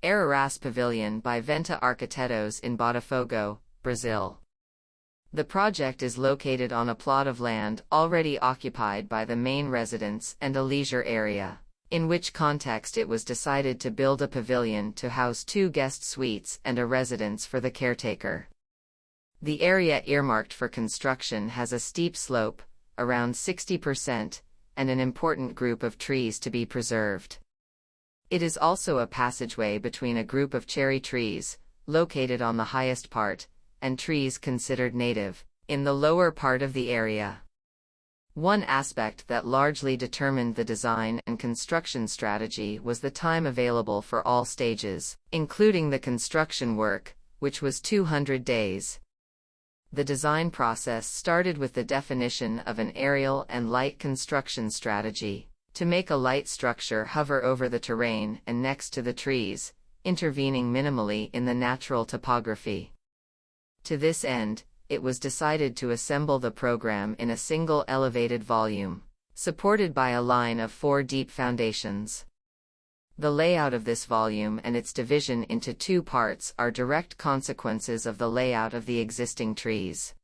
Araras Pavilion by Venta Arquitetos in Botafogo, Brazil. The project is located on a plot of land already occupied by the main residence and a leisure area, in which context it was decided to build a pavilion to house 2 guest suites and a residence for the caretaker. The area earmarked for construction has a steep slope, around 60%, and an important group of trees to be preserved. It is also a passageway between a group of cherry trees, located on the highest part, and trees considered native, in the lower part of the area. One aspect that largely determined the design and construction strategy was the time available for all stages, including the construction work, which was 200 days. The design process started with the definition of an aerial and light construction strategy, to make a light structure hover over the terrain and next to the trees, intervening minimally in the natural topography. To this end, it was decided to assemble the program in a single elevated volume, supported by a line of 4 deep foundations. The layout of this volume and its division into 2 parts are direct consequences of the layout of the existing trees.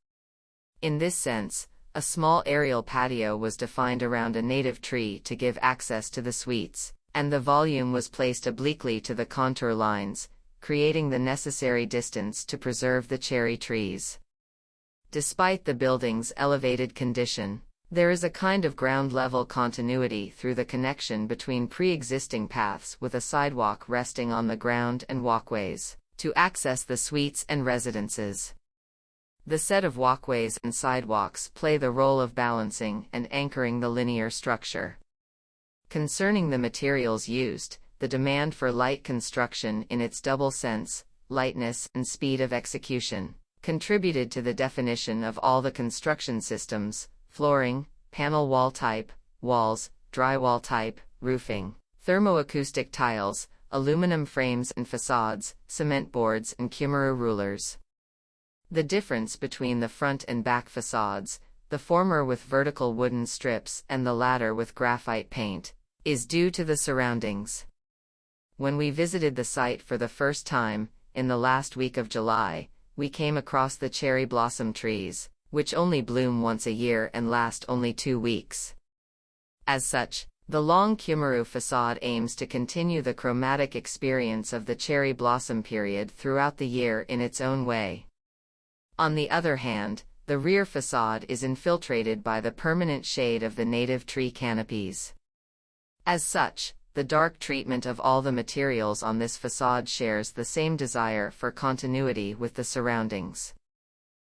In this sense, a small aerial patio was defined around a native tree to give access to the suites, and the volume was placed obliquely to the contour lines, creating the necessary distance to preserve the cherry trees. Despite the building's elevated condition, there is a kind of ground-level continuity through the connection between pre-existing paths with a sidewalk resting on the ground and walkways, to access the suites and residences. The set of walkways and sidewalks play the role of balancing and anchoring the linear structure. Concerning the materials used, the demand for light construction in its double sense, lightness and speed of execution, contributed to the definition of all the construction systems: flooring, panel wall type, walls, drywall type, roofing, thermoacoustic tiles, aluminum frames and facades, cement boards and Kummerer rulers. The difference between the front and back facades, the former with vertical wooden strips and the latter with graphite paint, is due to the surroundings. When we visited the site for the first time, in the last week of July, we came across the cherry blossom trees, which only bloom once a year and last only 2 weeks. As such, the long Kummerer facade aims to continue the chromatic experience of the cherry blossom period throughout the year in its own way. On the other hand, the rear facade is infiltrated by the permanent shade of the native tree canopies. As such, the dark treatment of all the materials on this facade shares the same desire for continuity with the surroundings.